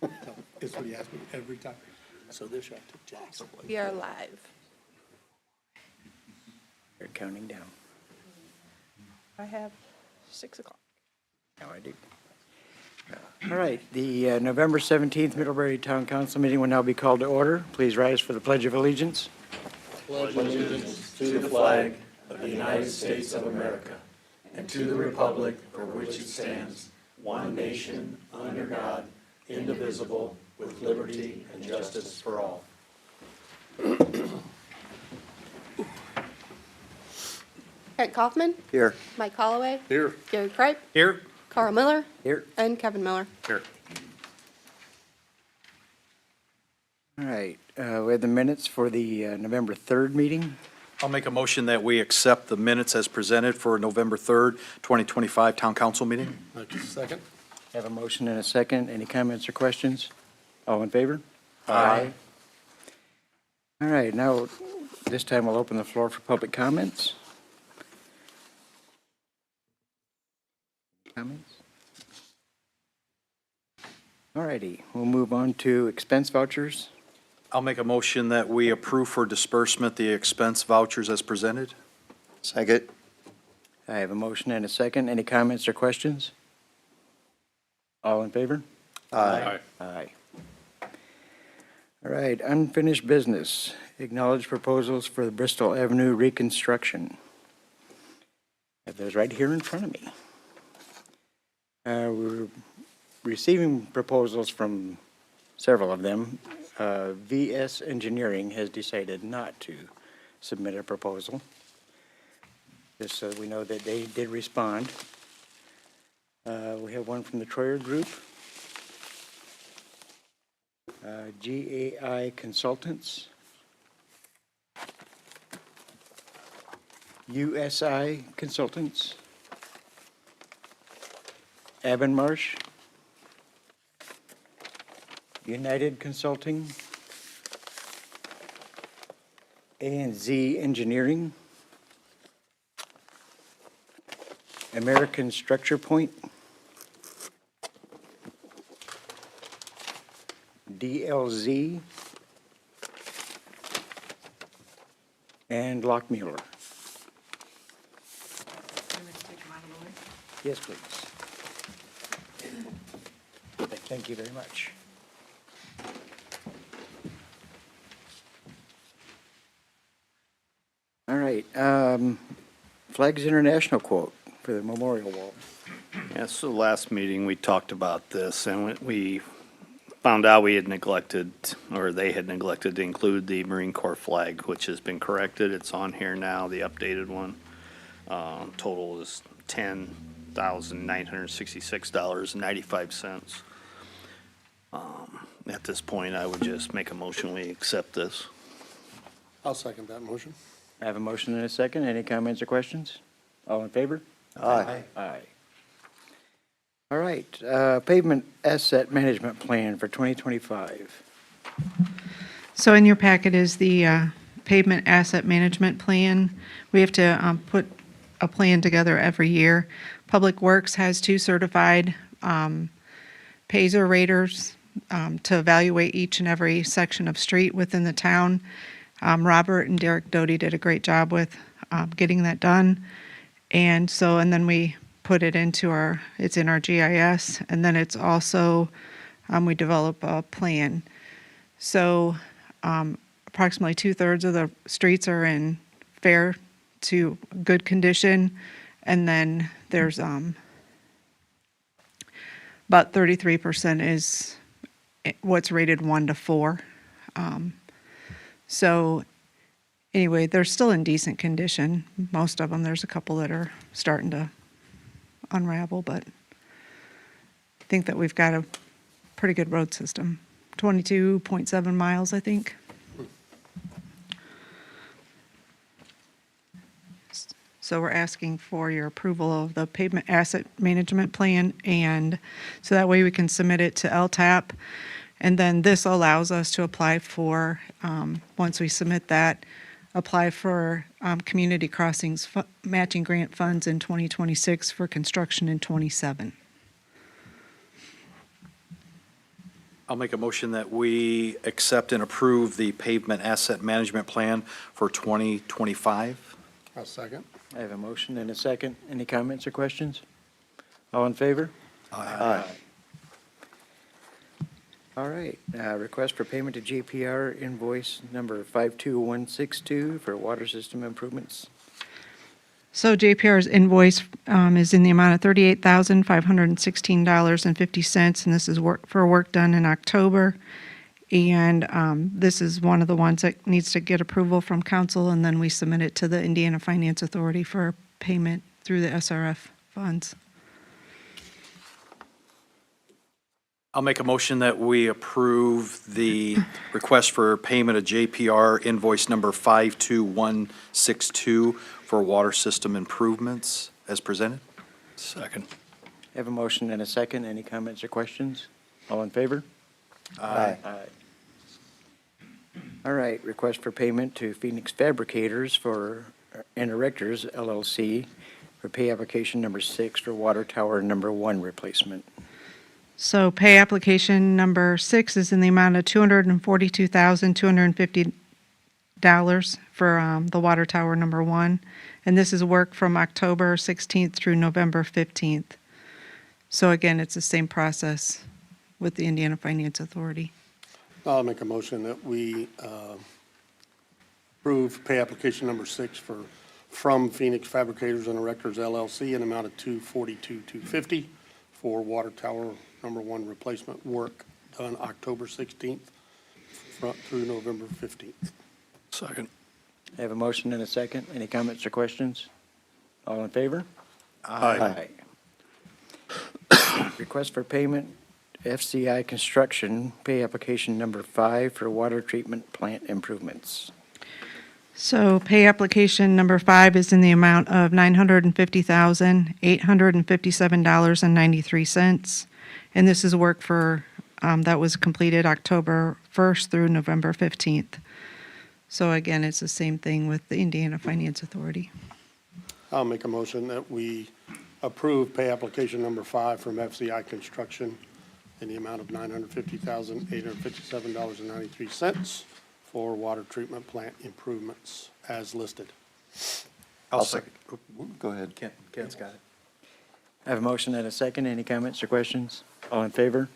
Is what he asks me every time. So this shot took Jackson. We are live. They're counting down. I have 6 o'clock. Now I do. All right, the November 17th Middlebury Town Council meeting will now be called to order. Please rise for the Pledge of Allegiance. To the flag of the United States of America and to the republic for which it stands, one nation, under God, indivisible, with liberty and justice for all. Eric Kaufman, Here. Mike Holloway, Here. Gary Kripe, Here. Carl Miller, Here. and Kevin Miller. Here. All right, we have the minutes for the November 3rd meeting. I'll make a motion that we accept the minutes as presented for November 3rd, 2025 Town Council meeting. Second. Have a motion and a second. Any comments or questions? All in favor? Aye. All right, now, this time we'll open the floor for public comments. Comments? All righty, we'll move on to expense vouchers. I'll make a motion that we approve for disbursement the expense vouchers as presented. Second. I have a motion and a second. Any comments or questions? All in favor? Aye. Aye. All right, unfinished business. Acknowledge proposals for the Bristol Avenue reconstruction. I have those right here in front of me. We're receiving proposals from several of them. VS Engineering has decided not to submit a proposal, just so we know that they did respond. We have one from the Troyer Group, GAI Consultants, USI Consultants, Avonmarsh, United Consulting, A&Z Engineering, American Structure Point, DLZ, and Lockmuir. Yes, please. Thank you very much. All right, Flags International quote for the memorial wall. Yeah, so last meeting, we talked about this, and we found out we had neglected, or they had neglected to include the Marine Corps flag, which has been corrected. It's on here now, the updated one. Total is $10,966.95. At this point, I would just make a motion, we accept this. I'll second that motion. I have a motion and a second. Any comments or questions? All in favor? Aye. Aye. All right, pavement asset management plan for 2025. So in your packet is the pavement asset management plan. We have to put a plan together every year. Public Works has 2 certified Paiser raters to evaluate each and every section of street within the town. Robert and Derek Doty did a great job with getting that done. And then we put it into it's in our GIS, and then it's also, we develop a plan. So approximately 2/3 of the streets are in fair to good condition, and then there's about 33% is what's rated 1 to 4. So anyway, they're still in decent condition. Most of them, there's a couple that are starting to unravel, but I think that we've got a pretty good road system. 22.7 miles, I think. So we're asking for your approval of the pavement asset management plan, and so that way we can submit it to LTAP. And then this allows us to apply for, once we submit that, apply for community crossings matching grant funds in 2026 for construction in 27. I'll make a motion that we accept and approve the pavement asset management plan for 2025. I'll second. I have a motion and a second. Any comments or questions? All in favor? Aye. All right, request for payment to JPR invoice number 52162 for water system improvements. So JPR's invoice is in the amount of $38,516.50, and this is for work done in October. And this is one of the ones that needs to get approval from council, and then we submit it to the Indiana Finance Authority for payment through the SRF funds. I'll make a motion that we approve the request for payment of JPR invoice number 52162 for water system improvements as presented. Second. I have a motion and a second. Any comments or questions? All in favor? Aye. All right, request for payment to Phoenix Fabricators and Erectors LLC for pay application number 6 for water tower number 1 replacement. So pay application number 6 is in the amount of $242,250 for the water tower number 1. And this is work from October 16th through November 15th. So again, it's the same process with the Indiana Finance Authority. I'll make a motion that we approve pay application number 6 from Phoenix Fabricators and Erectors LLC in amount of $242,250 for water tower number 1 replacement work done October 16th through November 15th. Second. I have a motion and a second. Any comments or questions? All in favor? Aye. Request for payment, FCI Construction, pay application number 5 for water treatment plant improvements. So pay application number 5 is in the amount of $950,857.93. And this is work for, that was completed October 1st through November 15th. So again, it's the same thing with the Indiana Finance Authority. I'll make a motion that we approve pay application number 5 from FCI Construction in the amount of $950,857.93 for water treatment plant improvements as listed. I'll second. Go ahead. Ken's got it. I have a motion and a second. Any comments or questions? All in favor?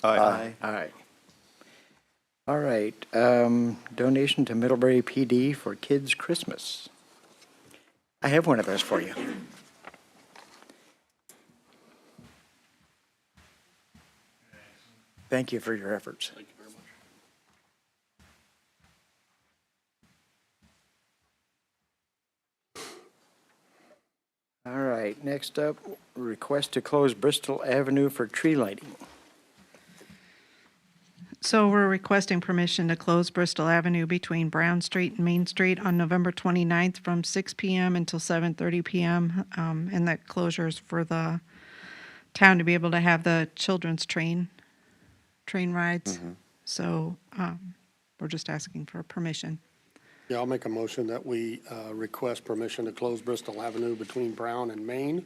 Aye. Aye. All right, donation to Middlebury PD for Kids Christmas. I have one of those for you. Thank you for your efforts. Thank you very much. All right, next up, request to close Bristol Avenue for tree lighting. So we're requesting permission to close Bristol Avenue between Brown Street and Main Street on November 29th from 6 p.m. until 7:30 p.m. And that closure is for the town to be able to have the children's train rides. So we're just asking for permission. Yeah, I'll make a motion that we request permission to close Bristol Avenue between Brown and Main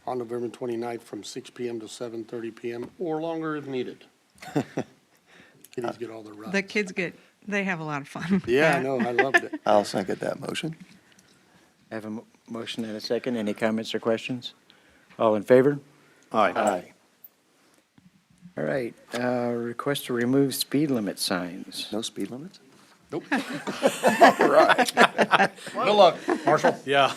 on November 29th from 6 p.m. to 7:30 p.m. or longer if needed. Kiddies get all the rides. The kids they have a lot of fun. with Yeah, I that. know, I loved it. I'll second that motion. I have a motion and a second. Any comments or questions? All in favor? Aye. All right, request to remove speed limit signs. No speed limits? Nope. All right. Good luck, Marshall. Yeah.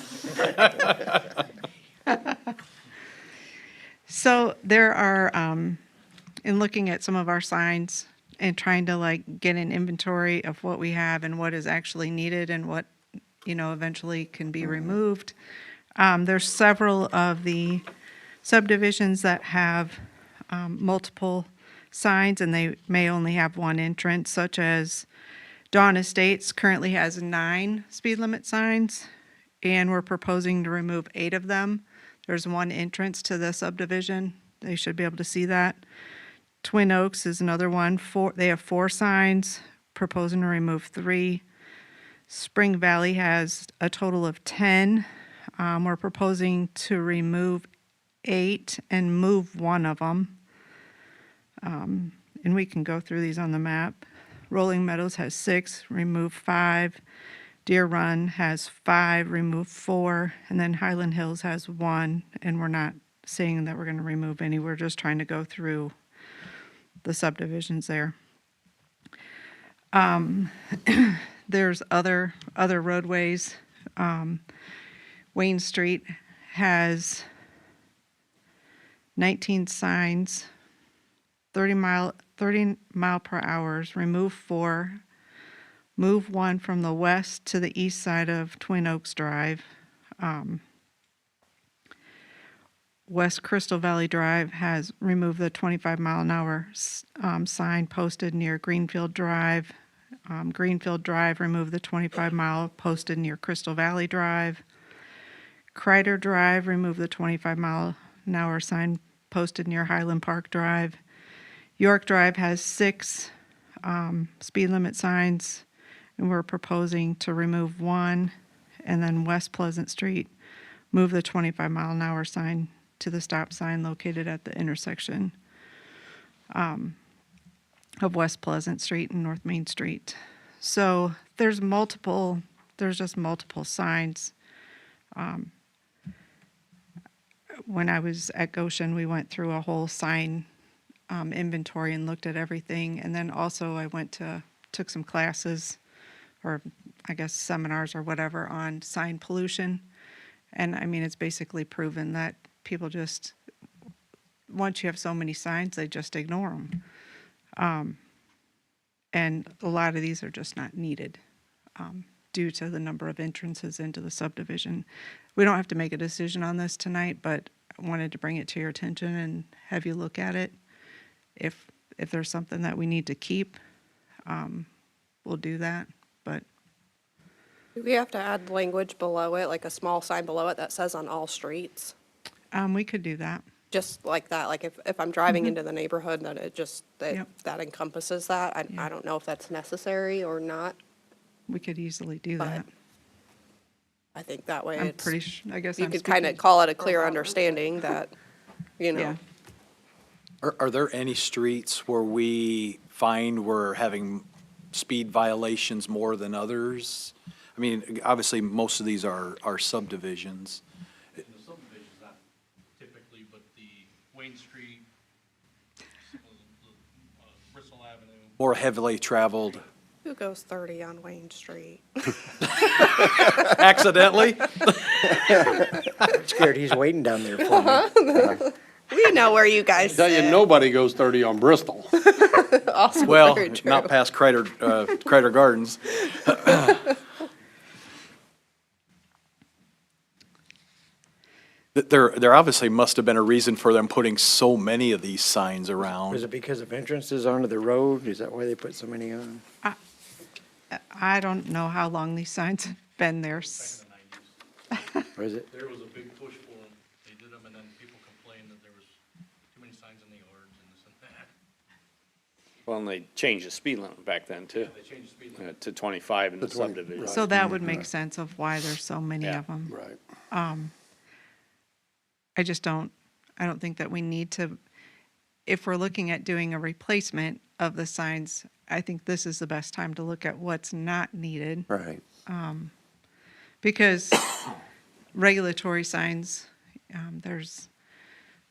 So there are, in looking at some of our signs and trying to get an inventory of what we have and what is actually needed and what, eventually can be removed. There's several of the subdivisions that have multiple signs and they may only have one entrance, such as Dawn Estates currently has 9 speed limit signs, and we're proposing to remove 8 of them. There's one entrance to the subdivision. They should be able to see that. Twin Oaks is another one. They have 4 signs, proposing to remove 3. Spring Valley has a total of 10. We're proposing to remove 8 and move 1 of them. and we can go through these on the map. Rolling Meadows has 6, remove 5. Deer Run has 5, remove 4. And then Highland Hills has 1, and we're not saying that we're going to remove any. We're just trying to go through the subdivisions there. There's other roadways. Wayne Street has 19 signs, 30 mile per hour, remove 4, move 1 from the west to the east side of Twin Oaks Drive. West Crystal Valley Drive has removed the 25 mile an hour sign posted near Greenfield Drive. Greenfield Drive removed the 25 mile posted near Crystal Valley Drive. Kreider Drive removed the 25 mile an hour sign posted near Highland Park Drive. York Drive has 6 speed limit signs, and we're proposing to remove 1. And then West Pleasant Street, move the 25 mile an hour sign to the stop sign located at the intersection of West Pleasant Street and North Main Street. So there's just multiple signs. When I was at Goshen, we went through a whole sign inventory and looked at everything. And then also I took some classes, or I guess seminars or whatever, on sign pollution. And I mean, it's basically proven that people just, once you have so many signs, they just ignore them. And a lot of these are just not needed due to the number of entrances into the subdivision. We don't have to make a decision on this tonight, but I wanted to bring it to your attention and have you look at it. If there's something that we need to keep, we'll do that, but Do we have to add language below it, like a small sign below it that says on all streets? we could do that. Just like that, like if I'm driving into the neighborhood, that it just, Yep. that encompasses that. I don't know if that's necessary or not. We could easily do But that. I think that way I'm it's, pretty sure, I guess you I'm could kind of speaking. call it a clear understanding that, you Yeah. know. Are there any streets where we find we're having speed violations more than others? I mean, obviously, most of these are subdivisions. In the subdivisions, not typically, but the Wayne Street, Bristol Avenue. More heavily traveled Who goes 30 on Wayne Street? accidentally? I'm scared he's waiting down there for me. We know where you guys Tell you, sit. nobody goes 30 on Bristol. Also Well, very true. not past Kreider Gardens. There obviously must have been a reason for them putting so many of these signs Was around. it because of entrances onto the road? Is that why they put so many on? I don't know how long these signs have been there. Back in the 90s. Or is it? There was a big push for them. They did them, and then people complained that there was too many signs in the yards and this and that. Well, and they changed the speed limit back then too, They changed the speed limit. to 25 in the To 20, subdivision. right. So that would make sense of why there's so many Yeah. of them. Right. I just don't think that we need to, if we're looking at doing a replacement of the signs, I think this is the best time to look at what's not needed. Right. Because regulatory signs, there's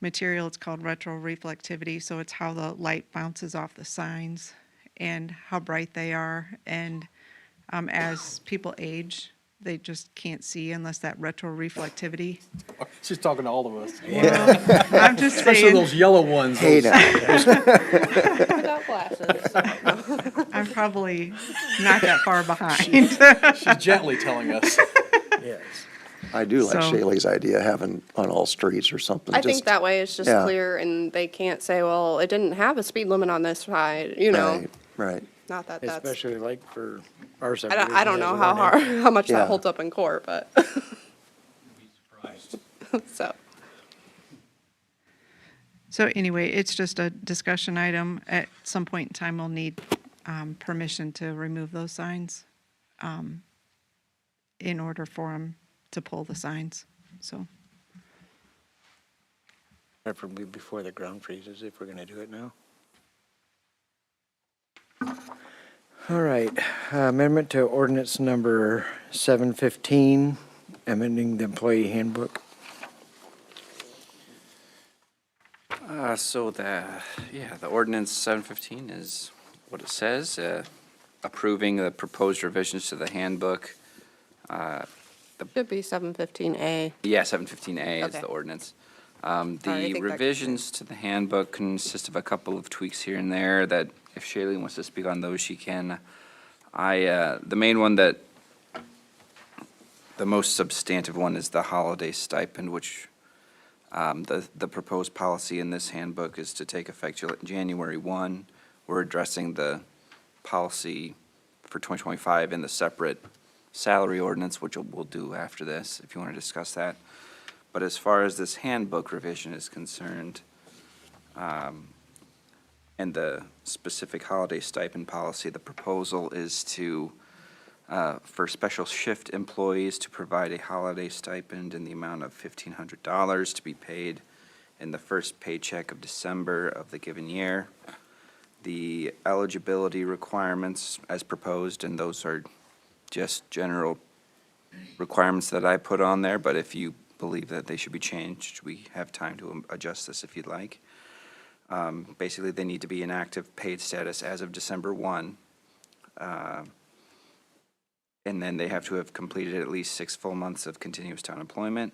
material, it's called retroreflectivity, so it's how the light bounces off the signs and how bright they are. And as people age, they just can't see unless that retroreflectivity. She's talking to all of us. I'm just Especially saying, those yellow ones. Hey, now, Without glasses. I'm probably not that far behind. She's gently telling us. Yes. I do like So- Shaylee's idea, having on all streets or something. I think just- that way it's just yeah. clear and they can't say, well, it didn't have a speed limit on this side, you know? Right, right. Not that that's, Especially like for our I subdivision. don't know as how one hard, how much Yeah. that holds up in court, but, You'd be surprised. so. So anyway, it's just a discussion item. At some point in time, we'll need permission to remove those signs in order for them to pull the signs, so. Preferably before the ground freezes, if we're gonna do it now. All right, amendment to ordinance number 715, amending the employee handbook. The ordinance 715 is what it says, approving the proposed revisions to the handbook. Should be 715A. Yeah, 715A is Okay. the ordinance. I The think that gets revisions to the handbook consist of a couple of tweaks here and there that if Shailene wants to speak on those, she can. The main one the most substantive one is the holiday stipend, which the proposed policy in this handbook is to take effect January 1. We're addressing the policy for 2025 in the separate salary ordinance, which we'll do after this, if you want to discuss that. But as far as this handbook revision is concerned, and the specific holiday stipend policy, the proposal is to, for special shift employees, to provide a holiday stipend in the amount of $1,500 to be paid in the first paycheck of December of the given year. The eligibility requirements as proposed, and those are just general requirements that I put on there, but if you believe that they should be changed, we have time to adjust this if you'd like. Basically, they need to be in active paid status as of December 1. And then they have to have completed at least 6 full months of continuous town employment,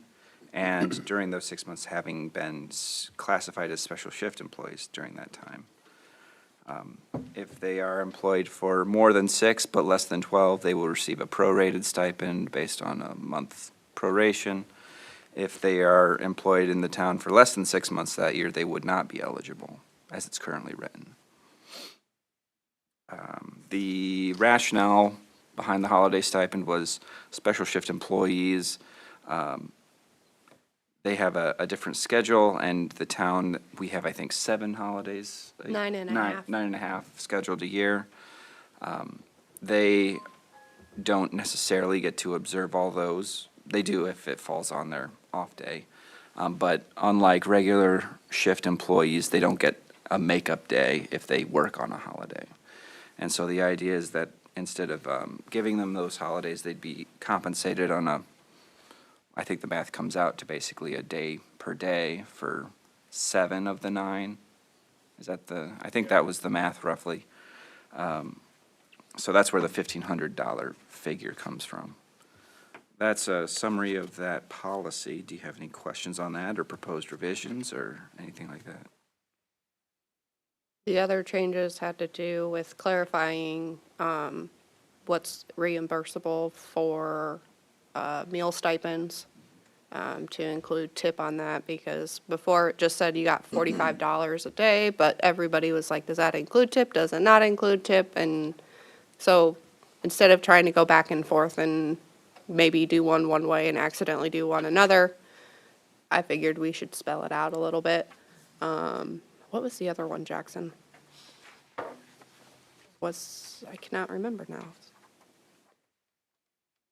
and during those 6 months having been classified as special shift employees during that time. If they are employed for more than 6 but less than 12, they will receive a prorated stipend based on a month's proration. If they are employed in the town for less than 6 months that year, they would not be eligible, as it's currently written. The rationale behind the holiday stipend was special shift employees. They have a different schedule, and the town, we have, I think, 7 holidays. 9.5. 9.5 scheduled a year. They don't necessarily get to observe all those. They do if it falls on their off day. But unlike regular shift employees, they don't get a makeup day if they work on a holiday. And so the idea is that instead of giving them those holidays, they'd be compensated on I think the math comes out to basically a day per day for 7 of the 9. Is that I think that was the math roughly. So that's where the $1,500 figure comes from. That's a summary of that policy. Do you have any questions on that or proposed revisions or anything like that? The other changes had to do with clarifying what's reimbursable for meal stipends, to include tip on that, because before it just said you got $45 a day, but everybody was like, does that include tip? Does it not include tip? And so instead of trying to go back and forth and maybe do one way and accidentally do one another, I figured we should spell it out a little bit. What was the other one, Jackson? I cannot remember now.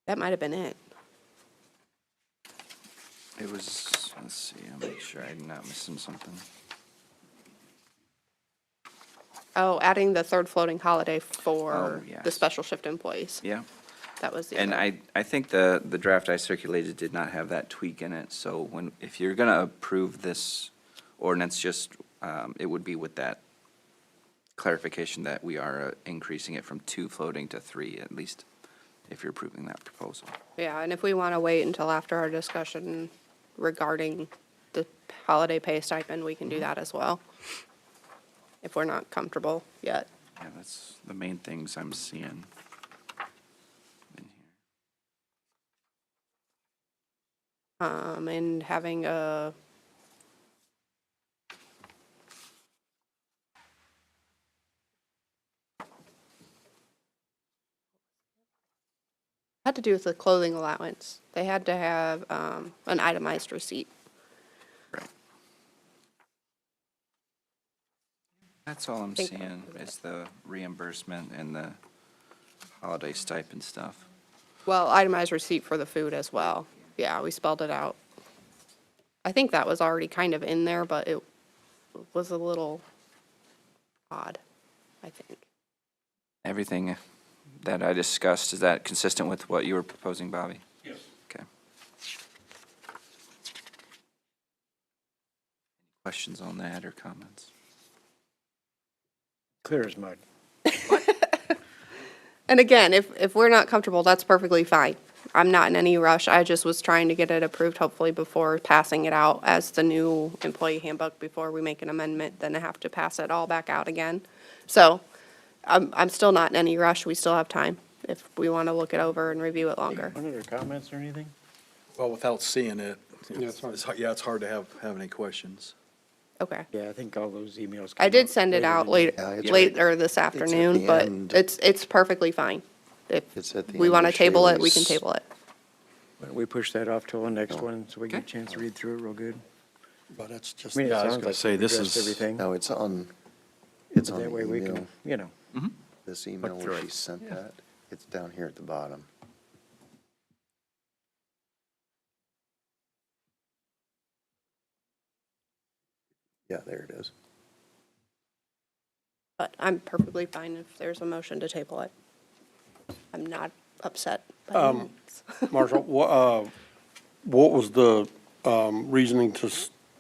That might have been it. It was, let's see, I'll make sure I'm not missing something. Oh, adding the third floating holiday for Oh, the yes. special shift employees. Yeah. That was the And other. I think the draft I circulated did not have that tweak in it, so if you're gonna approve this ordinance, just, it would be with that clarification that we are increasing it from 2 floating to 3, at least, if you're approving that proposal. Yeah, and if we want to wait until after our discussion regarding the holiday pay stipend, we can do that as well, if we're not comfortable yet. Yeah, that's the main things I'm seeing in here. And having a had to do with the clothing allowance. They had to have an itemized receipt. Right. That's all I'm Think seeing, is the reimbursement and the holiday stipend stuff. Well, itemized receipt for the food as well. Yeah, we spelled it out. I think that was already kind of in there, but it was a little odd, I think. Everything that I discussed, is that consistent with what you were proposing, Bobby? Yes. Okay. Questions on that or comments? Clear as mud. And again, if we're not comfortable, that's perfectly fine. I'm not in any rush. I just was trying to get it approved hopefully before passing it out as the new employee handbook before we make an amendment, then I have to pass it all back out again. So I'm still not in any rush. We still have time if we want to look it over and review it longer. Any other comments or anything? Well, without seeing it, Yeah, it's hard. it's hard to have any questions. Okay. Yeah, I think all those emails. I came did out send it later out than- Yeah, it's later this at the afternoon, but end. it's perfectly fine. It's If at the we end want to of table it, we can Shaylee's- table it. Why don't we push that off till the next No. one, so we get a Okay. chance to read through it real good? But it's just, I mean, it Yeah, I was sounds gonna like say, we've this addressed is- everything. No, it's on the That way we email. can, you know, This email look through where it. she sent that, it's down here at the bottom. Yeah, there it is. But I'm perfectly fine if there's a motion to table it. I'm not upset by any means. Marshall, what was the reasoning to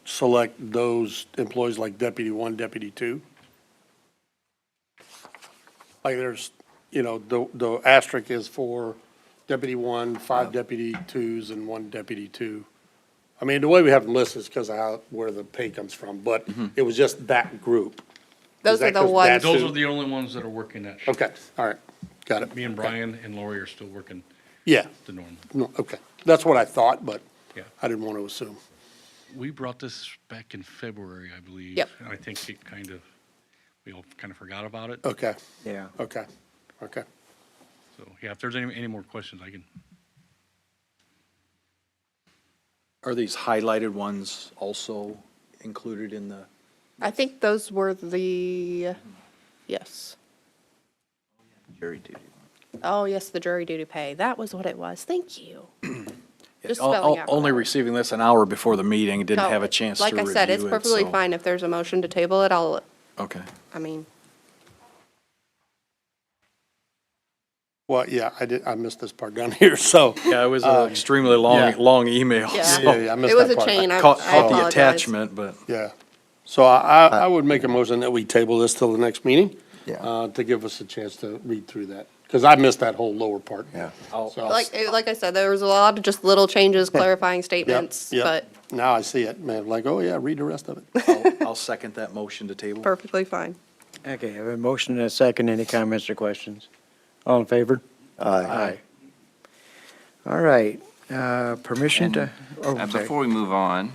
select those employees like Deputy 1, Deputy 2? Like there's, the asterisk is for Deputy 1, 5 Deputy 2s, and 1 Deputy 2. I mean, the way we have them listed is because of where the pay comes from, but it was just that group. Those that are the 'cause ones, that's- Those who- are the only ones that are working that shift. Okay, all right, got it. Me and Brian and Lori are still working Yeah, the norm. no, okay. That's what I thought, but Yeah. I didn't want to assume. We brought this back in February, I believe. Yep. And I think we all kind of forgot about it. Okay, yeah. okay, okay. So, yeah, if there's any more questions, I can. Are these highlighted ones also included in the? I think those were yes. Jury duty. Oh, yes, the jury duty pay. That was what it was. Thank you. Just spelling out. Only receiving this an hour before the meeting, didn't No, have a chance to Like review I it. said, it's perfectly so- fine if there's a motion to table it. Okay. Well, yeah, I missed this part down here, so. Yeah, it was an extremely yeah. long email. Yeah. so Yeah, I missed It was that a part. chain. I Caught the apologize. attachment, but. Yeah. So I would make a motion that we table this till the next meeting. Yeah. To give us a chance to read through that, because I missed that whole lower part. Yeah. So- Like I said, there was a lot of just little changes, clarifying Yep, statements, yep. but Now I see it, man, like, oh yeah, read the rest of it. I'll second that motion to table. perfectly fine. Okay, I have a motion and a second. Any comments or questions? All in favor? Aye. All right, permission to, oh, sorry. Before we move on,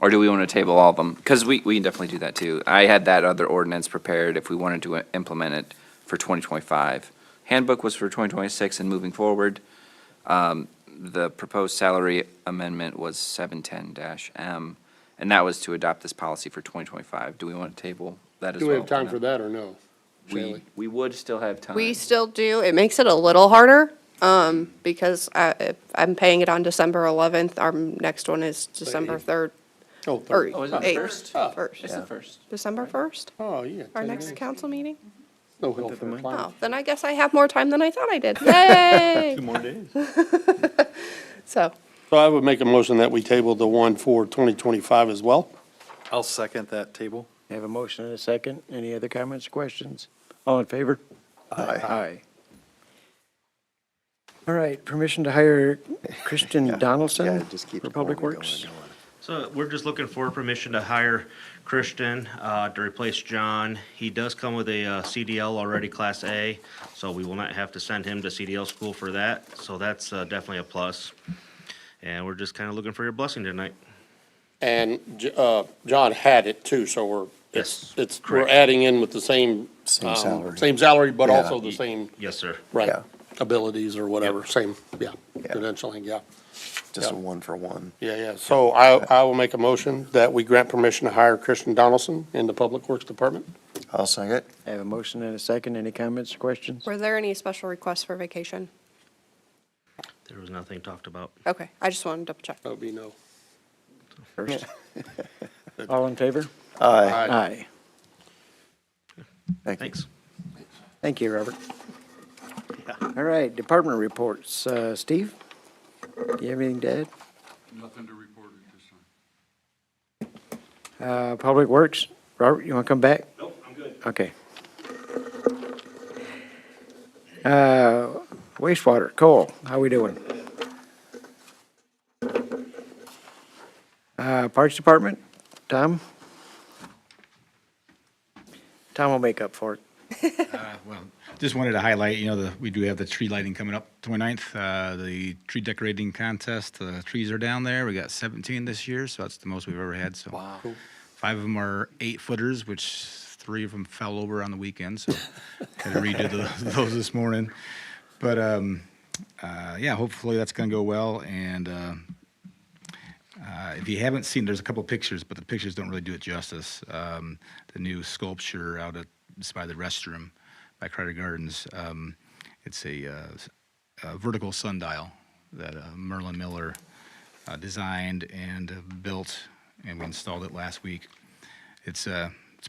or do we want to table all of them? Because we can definitely do that too. I had that other ordinance prepared if we wanted to implement it for 2025. Handbook was for 2026 and moving forward. The proposed salary amendment was 710-M, and that was to adopt this policy for 2025. Do we want to table that as Do well? we have time for that or no? Shaylee? We would still have time. We still do. It makes it a little harder, because if I'm paying it on December 11th. Our next one is December 3rd, Oh, or third. Oh, is it the 8th. first? First. It's the first. December 1st, Oh, yeah. our 10 next days. council meeting? No help for a month? climate. Oh, then I guess I have more time than I thought I did. Yay! more days. So, So I would make a motion that we table the one for 2025 as well. I'll second that table. I have a motion and a second. Any other comments or questions? All in favor? Aye. All right, permission to hire Christian Yeah, Donaldson it just keeps for Public going and Works? going and going. So we're just looking for permission to hire Christian to replace John. He does come with a CDL already, Class A, so we will not have to send him to CDL school for that. So that's definitely a plus. And we're just kind of looking for your blessing tonight. And John had it too, so we're we're correct. adding in with the same. Same salary. Same salary, but Yeah. also the same, Yes, sir. right, Yeah. abilities or whatever, same, yeah, Yeah. credentialing, yeah. Just a Yeah. 1-for-1. Yeah, yeah. So I will make a motion that we grant permission to hire Christian Donaldson in the Public Works Department. I'll second. I have a motion and a second. Any comments or questions? were there any special requests for vacation? There was nothing talked about. Okay, I just wanted to double check. That would be no. First. All in favor? Aye. Aye. Aye. Thank you. Thanks. Thank you, Robert. All right, department reports. Steve, do you have anything to add? Nothing to report at this time. Public Works, Robert, you want to come back? Nope, I'm good. Okay. Wastewater, Cole, how we doing? Parks Department, Tom? Tom will make up for it. Well, just wanted to highlight, we do have the tree lighting coming up 29th, the tree decorating contest. The trees are down there. We got 17 this year, so that's the most we've ever had. So Wow. 5 of them are 8-footers, which 3 of them fell over on the weekend, so had to redo those this morning. But yeah, hopefully that's going to go well. And if you haven't seen, there's a couple pictures, but the pictures don't really do it justice. The new sculpture out just by the restroom by Crider Gardens. It's a vertical sundial that Merlin Miller designed and built, and we installed it last week. It's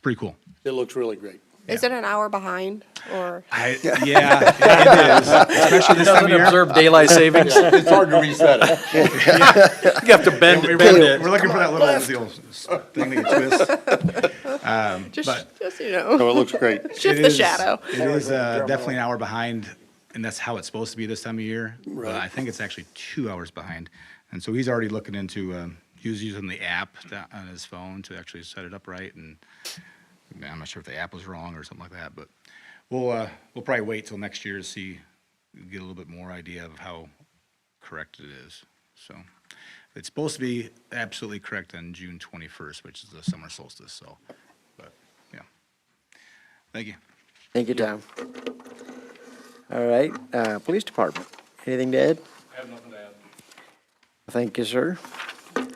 pretty cool. It looks really great. Is it an hour behind or? Yeah, it is, especially this time of Doesn't year. observe daylight savings. It's hard to reset it. You have to bend We're it. looking for that little thing that you twist. Just, you know, No, it looks great. shift It the is- shadow. It is definitely an hour behind, and that's how it's supposed to be this time of year. Right. I think it's actually 2 hours behind. And so he's already looking into, he was using the app on his phone to actually set it up right. And I'm not sure if the app was wrong or something like that, but we'll probably wait till next year to see, get a little bit more idea of how correct it is. So it's supposed to be absolutely correct on June 21st, which is the summer solstice, so, but, yeah. Thank you. Thank you, Tom. All right, Police Department, anything to add? I have nothing to add. Thank you, sir.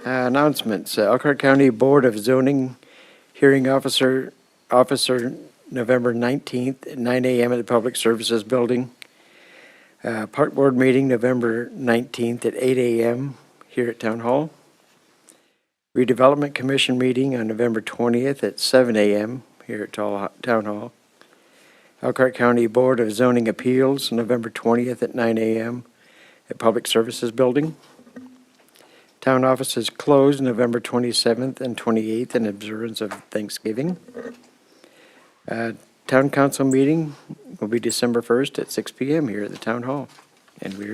Announcements, Elkhart County Board of Zoning Hearing Officer, November 19th at 9 a.m. at the Public Services Building. Park Board meeting, November 19th at 8 a.m. here at Town Hall. Redevelopment Commission meeting on November 20th at 7 a.m. here at Town Hall. Elkhart County Board of Zoning Appeals, November 20th at 9 a.m. at Public Services Building. Town office is closed November 27th and 28th in observance of Thanksgiving. Town council meeting will be December 1st at 6 p.m. here at the Town Hall. And we're